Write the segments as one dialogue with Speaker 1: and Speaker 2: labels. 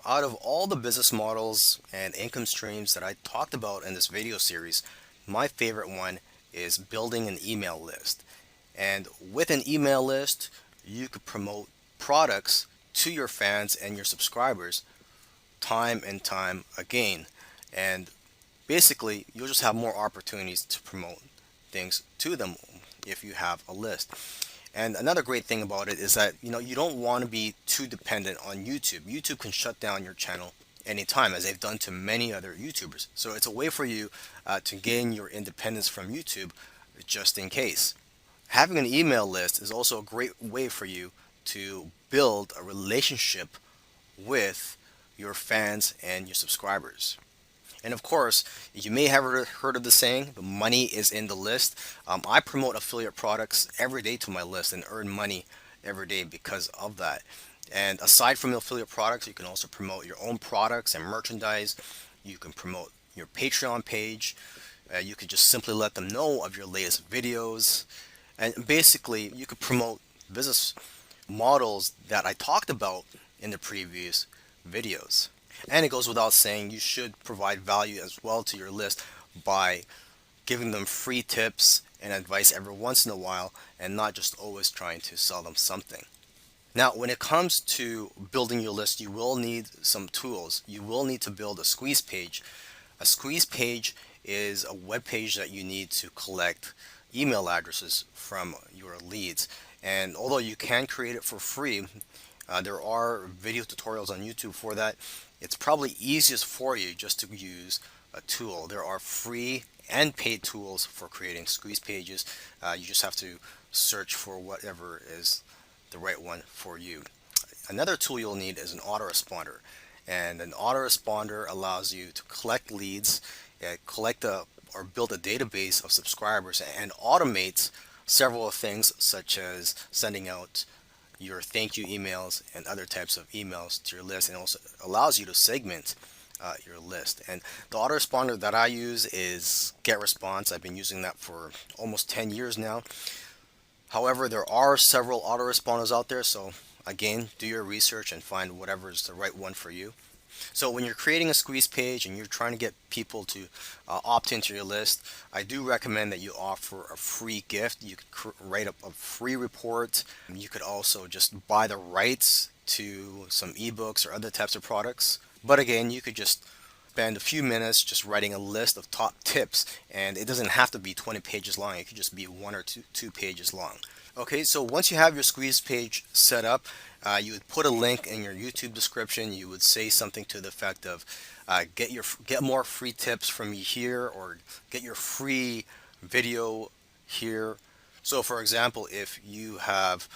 Speaker 1: out of all the business models and income streams that I talked about in this video series, my favorite one is building an email list. And with an email list, you could promote products to your fans and your subscribers time and time again. And basically, you'll just have more opportunities to promote things to them if you have a list. And another great thing about it is that you don't want to be too dependent on YouTube. YouTube can shut down your channel anytime, as they've done to many other YouTubers. So it's a way for you to gain your independence from YouTube, just in case. Having an email list is also a great way for you to build a relationship with your fans and your subscribers. And of course, you may have heard of the saying, the money is in the list. I promote affiliate products every day to my list and earn money every day because of that. And aside from affiliate products, you can also promote your own products and merchandise. You can promote your Patreon page. You could just simply let them know of your latest videos. And basically, you could promote business models that I talked about in the previous videos. And it goes without saying, you should provide value as well to your list by giving them free tips and advice every once in a while, and not just always trying to sell them something. Now, when it comes to building your list, you will need some tools. You will need to build a squeeze page. A squeeze page is a web page that you need to collect email addresses from your leads. And although you can create it for free, there are video tutorials on YouTube for that. It's probably easiest for you just to use a tool. There are free and paid tools for creating squeeze pages. You just have to search for whatever is the right one for you. Another tool you'll need is an autoresponder. And an autoresponder allows you to collect leads, or build a database of subscribers, and automates several things such as sending out your thank you emails and other types of emails to your list, and also allows you to segment your list. And the autoresponder that I use is GetResponse. I've been using that for almost 10 years now. However, there are several autoresponders out there, so again, do your research and find whatever is the right one for you. So when you're creating a squeeze page and you're trying to get people to opt into your list, I do recommend that you offer a free gift. You could write up a free report. You could also just buy the rights to some ebooks or other types of products. But again, you could just spend a few minutes just writing a list of top tips, and it doesn't have to be 20 pages long. It could just be one or two pages long. Okay, so once you have your squeeze page set up, you would put a link in your YouTube description. You would say something to the effect of get more free tips from me here, or get your free video here. So for example, if you have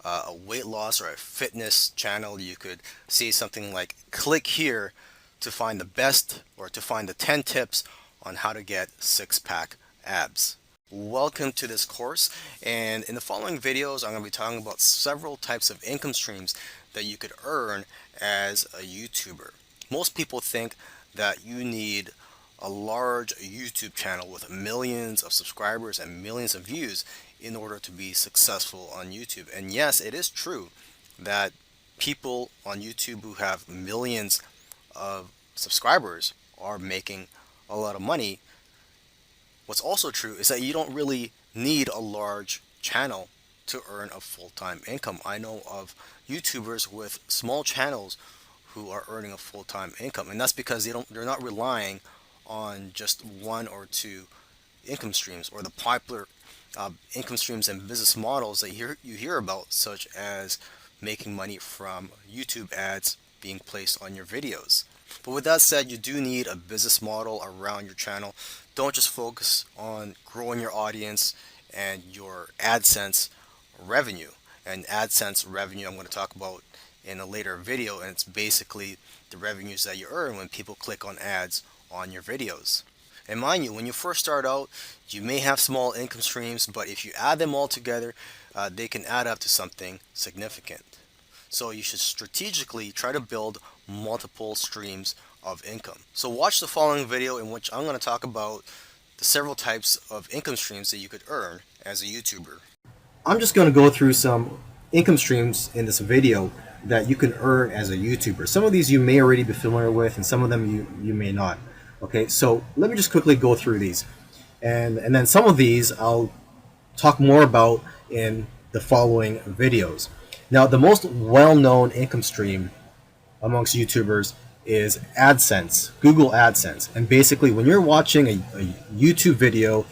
Speaker 1: a weight loss or a fitness channel, you could say something like, click here to find the best, or to find the 10 tips on how to get six-pack abs. Welcome to this course, and in the following videos I'm going to be talking about several types of income streams that you could earn as a YouTuber. Most people think that you need a large YouTube channel with millions of subscribers and millions of views in order to be successful on YouTube. And yes, it is true that people on YouTube who have millions of subscribers are making a lot of money. What's also true is that you don't really need a large channel to earn a full-time income. I know of YouTubers with small channels who are earning a full-time income, and that's because they're not relying on just one or two income streams, or the popular income streams and business models that you hear about, such as making money from YouTube ads being placed on your videos. But with that said, you do need a business model around your channel. Don't just focus on growing your audience and your AdSense revenue. And AdSense revenue I'm going to talk about in a later video, and it's basically the revenues that you earn when people click on ads on your videos. And mind you, when you first start out, you may have small income streams, but if you add them all together, they can add up to something significant. So you should strategically try to build multiple streams of income. So watch the following video, in which I'm going to talk about the several types of income streams that you could earn as a YouTuber. I'm just going to go through some income streams in this video
Speaker 2: that you can earn as a YouTuber. Some of these you may already be familiar with, and some of them you may not. Okay, so let me just quickly go through these, and then some of these I'll talk more about in the following videos. Now, the most well-known income stream amongst YouTubers is AdSense, Google AdSense. And basically, when you're watching a YouTube video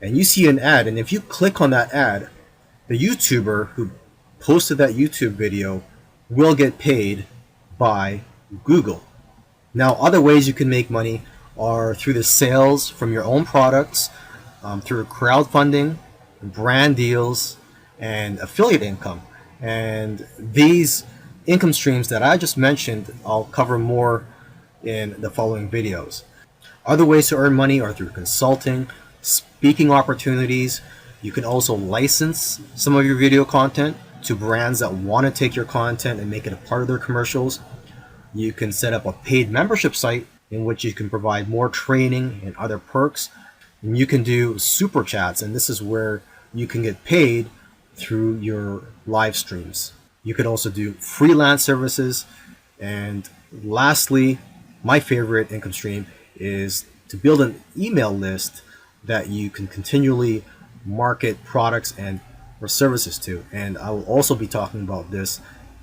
Speaker 2: and you see an ad, and if you click on that ad, the YouTuber who posted that YouTube video will get paid by Google. Now, other ways you can make money are through the sales from your own products, through crowdfunding, brand deals, and affiliate income. And these income streams that I just mentioned, I'll cover more in the following videos. Other ways to earn money are through consulting, speaking opportunities. You can also license some of your video content to brands that want to take your content and make it a part of their commercials. You can set up a paid membership site in which you can provide more training and other perks. And you can do super chats, and this is where you can get paid through your live streams. You could also do freelance services. And lastly, my favorite income stream is to build an email list that you can continually market products and or services to. And I will also be talking about this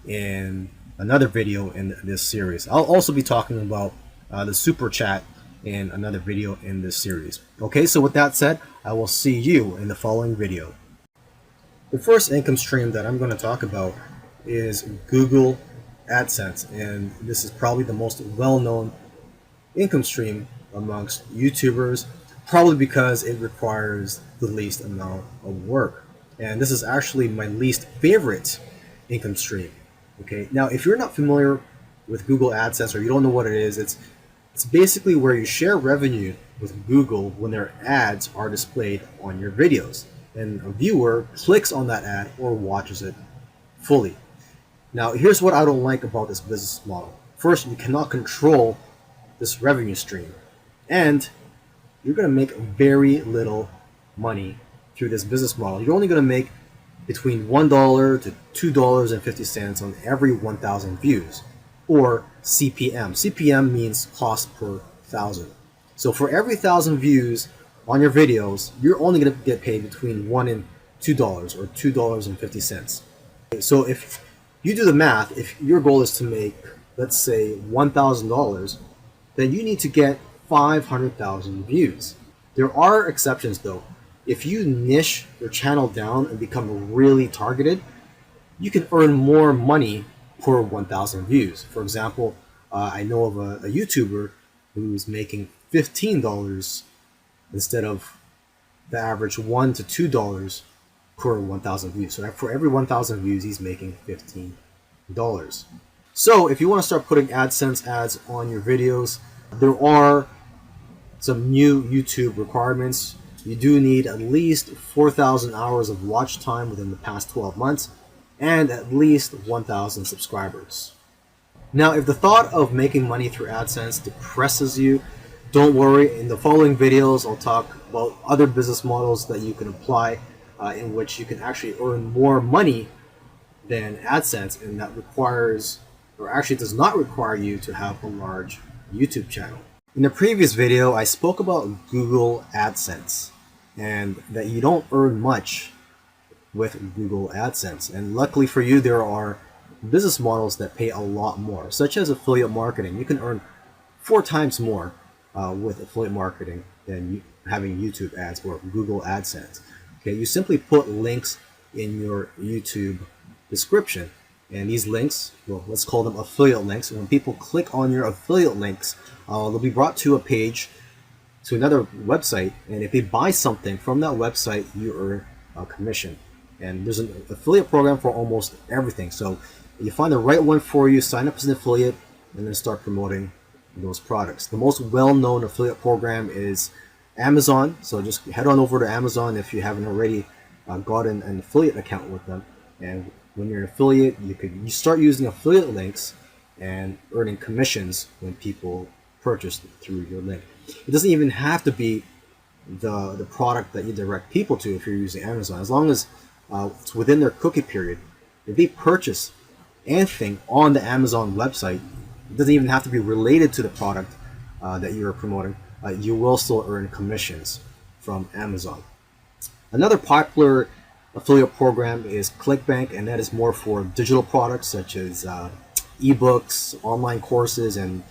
Speaker 2: in another video in this series. I'll also be talking about the super chat in another video in this series. Okay, so with that said, I will see you in the following video. The first income stream that I'm going to talk about is Google AdSense, and this is probably the most well-known income stream amongst YouTubers, probably because it requires the least amount of work. And this is actually my least favorite income stream. Okay, now if you're not familiar with Google AdSense or you don't know what it is, it's basically where you share revenue with Google when their ads are displayed on your videos, and a viewer clicks on that ad or watches it fully. Now, here's what I don't like about this business model. First, you cannot control this revenue stream, and you're going to make very little money through this business model. You're only going to make between $1 to $2.50 on every 1,000 views, or CPM. CPM means cost per thousand. So for every 1,000 views on your videos, you're only going to get paid between $1 and $2 or $2.50. So if you do the math, if your goal is to make, let's say, $1,000, then you need to get 500,000 views. There are exceptions though. If you niche your channel down and become really targeted, you can earn more money per 1,000 views. For example, I know of a YouTuber who's making $15 instead of the average $1 to $2 per 1,000 views. So for every 1,000 views, he's making $15. So if you want to start putting AdSense ads on your videos, there are some new YouTube requirements. You do need at least 4,000 hours of watch time within the past 12 months and at least 1,000 subscribers. Now, if the thought of making money through AdSense depresses you, don't worry. In the following videos, I'll talk about other business models that you can apply in which you can actually earn more money than AdSense, and that requires, or actually does not require, you to have a large YouTube channel. In the previous video, I spoke about Google AdSense and that you don't earn much with Google AdSense. And luckily for you, there are business models that pay a lot more, such as affiliate marketing. You can earn 4 times more with affiliate marketing than having YouTube ads or Google AdSense. Okay, you simply put links in your YouTube description, and these links, well, let's call them affiliate links. When people click on your affiliate links, they'll be brought to a page, to another website, and if they buy something from that website, you earn a commission. And there's an affiliate program for almost everything. So you find the right one for you, sign up as an affiliate, and then start promoting those products. The most well-known affiliate program is Amazon. So just head on over to Amazon if you haven't already gotten an affiliate account with them. And when you're an affiliate, you start using affiliate links and earning commissions when people purchase through your link. It doesn't even have to be the product that you direct people to if you're using Amazon. As long as it's within their cookie period, if they purchase anything on the Amazon website, it doesn't even have to be related to the product that you're promoting, you will still earn commissions from Amazon. Another popular affiliate program is ClickBank, and that is more for digital products such as ebooks, online courses, and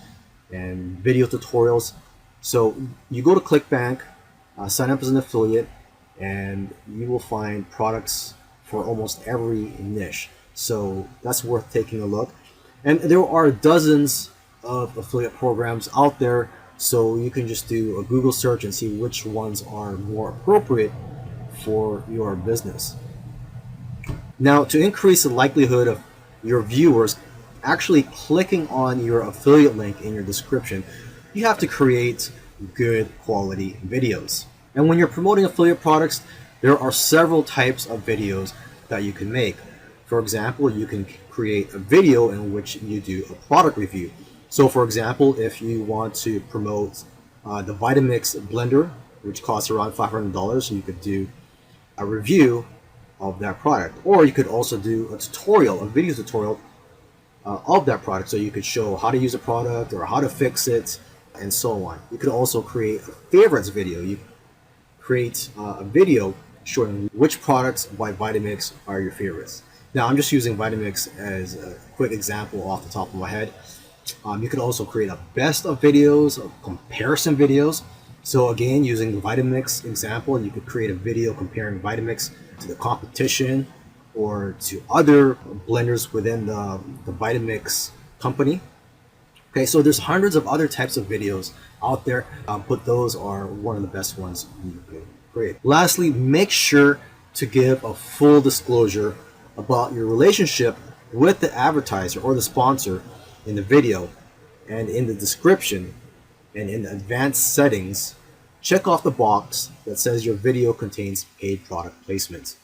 Speaker 2: video tutorials. So you go to ClickBank, sign up as an affiliate, and you will find products for almost every niche. So that's worth taking a look. And there are dozens of affiliate programs out there, so you can just do a Google search and see which ones are more appropriate for your business. Now, to increase the likelihood of your viewers actually clicking on your affiliate link in your description, you have to create good quality videos. And when you're promoting affiliate products, there are several types of videos that you can make. For example, you can create a video in which you do a product review. So for example, if you want to promote the Vitamix blender, which costs around $500, you could do a review of that product. Or you could also do a tutorial, a video tutorial of that product. So you could show how to use a product or how to fix it and so on. You could also create a favorites video. You create a video showing which products by Vitamix are your favorites. Now I'm just using Vitamix as a quick example off the top of my head. You could also create a best of videos, or comparison videos. So again, using the Vitamix example, you could create a video comparing Vitamix to the competition or to other blenders within the Vitamix company. Okay, so there's hundreds of other types of videos out there, but those are one of the best ones you can create. Lastly, make sure to give a full disclosure about your relationship with the advertiser or the sponsor in the video, and in the description and in the advanced settings, check off the box that says your video contains paid product placements.